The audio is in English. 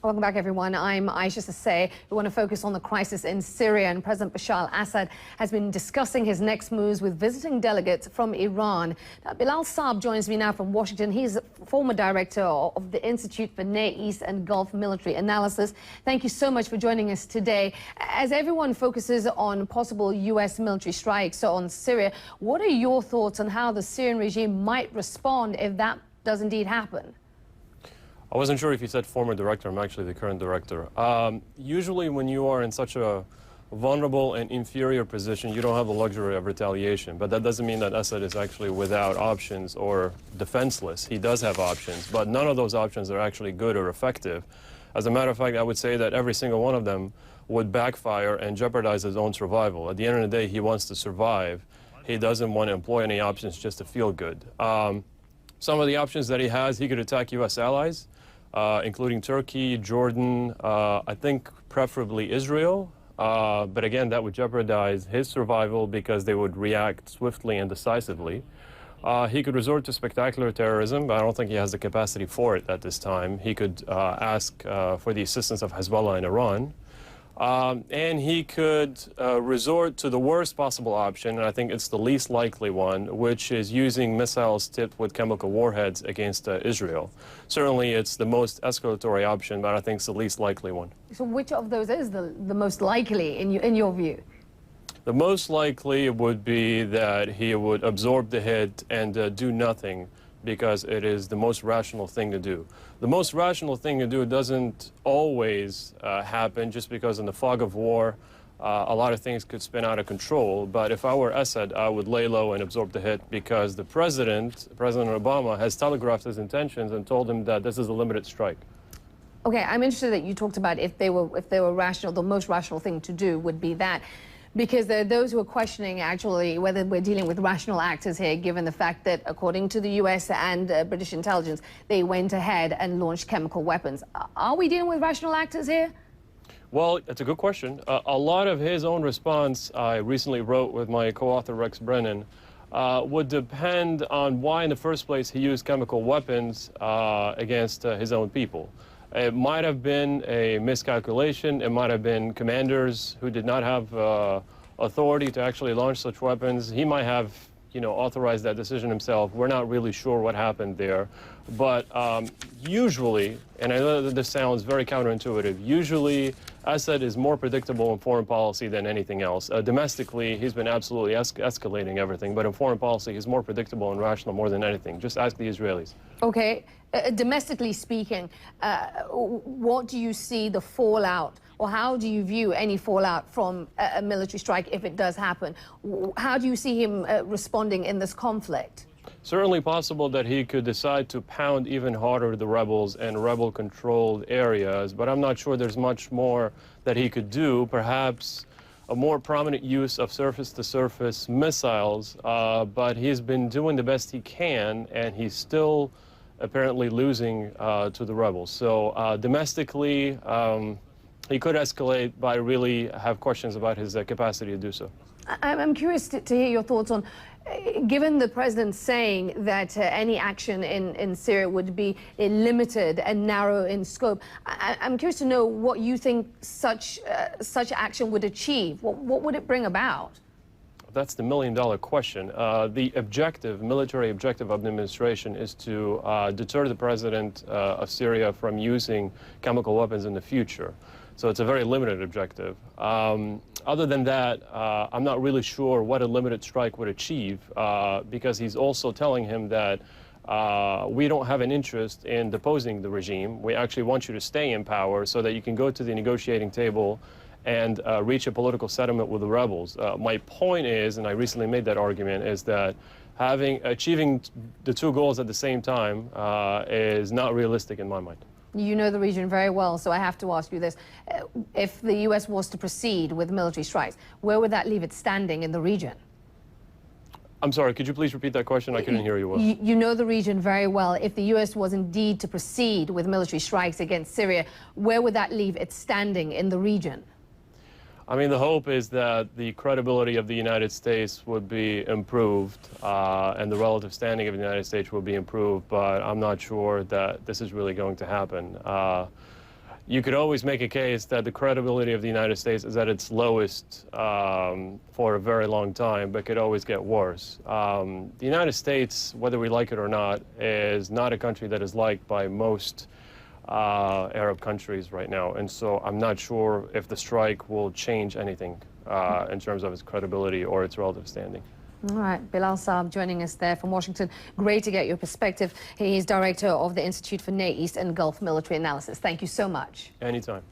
Welcome back, everyone. I'm Aisha Sasay. We want to focus on the crisis in Syria, and President Bashar al-Assad has been discussing his next moves with visiting delegates from Iran. Now, Bilal Saab joins me now from Washington. He's former director of the Institute for Near East and Gulf Military Analysis. Thank you so much for joining us today. As everyone focuses on possible U.S. military strikes on Syria, what are your thoughts on how the Syrian regime might respond if that does indeed happen? I wasn't sure if you said former director. I'm actually the current director. Usually when you are in such a vulnerable and inferior position, you don't have the luxury of retaliation. But that doesn't mean that Assad is actually without options or defenseless. He does have options, but none of those options are actually good or effective. As a matter of fact, I would say that every single one of them would backfire and jeopardize his own survival. At the end of the day, he wants to survive. He doesn't want to employ any options just to feel good. Some of the options that he has, he could attack U.S. allies, including Turkey, Jordan, I think preferably Israel. But again, that would jeopardize his survival because they would react swiftly and decisively. He could resort to spectacular terrorism, but I don't think he has the capacity for it at this time. He could ask for the assistance of Hezbollah in Iran. And he could resort to the worst possible option, and I think it's the least likely one, which is using missiles tipped with chemical warheads against Israel. Certainly it's the most escalatory option, but I think it's the least likely one. So which of those is the most likely in your view? The most likely would be that he would absorb the hit and do nothing, because it is the most rational thing to do. The most rational thing to do doesn't always happen, just because in the fog of war, a lot of things could spin out of control. But if I were Assad, I would lay low and absorb the hit, because the President Obama, has telegraphed his intentions and told him that this is a limited strike. Okay, I'm interested that you talked about if they were rational, the most rational thing to do would be that. Because there are those who are questioning, actually, whether we're dealing with rational actors here, given the fact that, according to the U.S. and British intelligence, they went ahead and launched chemical weapons. Are we dealing with rational actors here? Well, it's a good question. A lot of his own response, I recently wrote with my co-author Rex Brennan, would depend on why, in the first place, he used chemical weapons against his own people. It might have been a miscalculation. It might have been commanders who did not have authority to actually launch such weapons. He might have, authorized that decision himself. We're not really sure what happened there. But usually, and I know that this sounds very counterintuitive, usually Assad is more predictable in foreign policy than anything else. Domestically, he's been absolutely escalating everything, but in foreign policy, he's more predictable and rational more than anything. Just ask the Israelis. Okay. Domestically speaking, what do you see the fallout, or how do you view any fallout from a military strike if it does happen? How do you see him responding in this conflict? Certainly possible that he could decide to pound even harder the rebels and rebel-controlled areas, but I'm not sure there's much more that he could do. Perhaps a more prominent use of surface-to-surface missiles, but he's been doing the best he can, and he's still apparently losing to the rebels. So domestically, he could escalate, but I really have questions about his capacity to do so. I'm curious to hear your thoughts on, given the president saying that any action in Syria would be limited and narrow in scope, I'm curious to know what you think such action would achieve. What would it bring about? That's the million-dollar question. The military objective of the administration is to deter the president of Syria from using chemical weapons in the future. So it's a very limited objective. Other than that, I'm not really sure what a limited strike would achieve, because he's also telling him that we don't have an interest in deposing the regime. We actually want you to stay in power so that you can go to the negotiating table and reach a political settlement with the rebels. My point is, and I recently made that argument, is that achieving the two goals at the same time is not realistic in my mind. You know the region very well, so I have to ask you this. If the U.S. was to proceed with military strikes, where would that leave it standing in the region? I'm sorry, could you please repeat that question? I couldn't hear you well. You know the region very well. If the U.S. was indeed to proceed with military strikes against Syria, where would that leave it standing in the region? I mean, the hope is that the credibility of the United States would be improved and the relative standing of the United States will be improved, but I'm not sure that this is really going to happen. you could always make a case that the credibility of the United States is at its lowest for a very long time, but could always get worse. The United States, whether we like it or not, is not a country that is liked by most Arab countries right now. And so I'm not sure if the strike will change anything in terms of its credibility or its relative standing. All right, Bilal Saab joining us there from Washington. Great to get your perspective. He's director of the Institute for Near East and Gulf Military Analysis. Thank you so much. Anytime.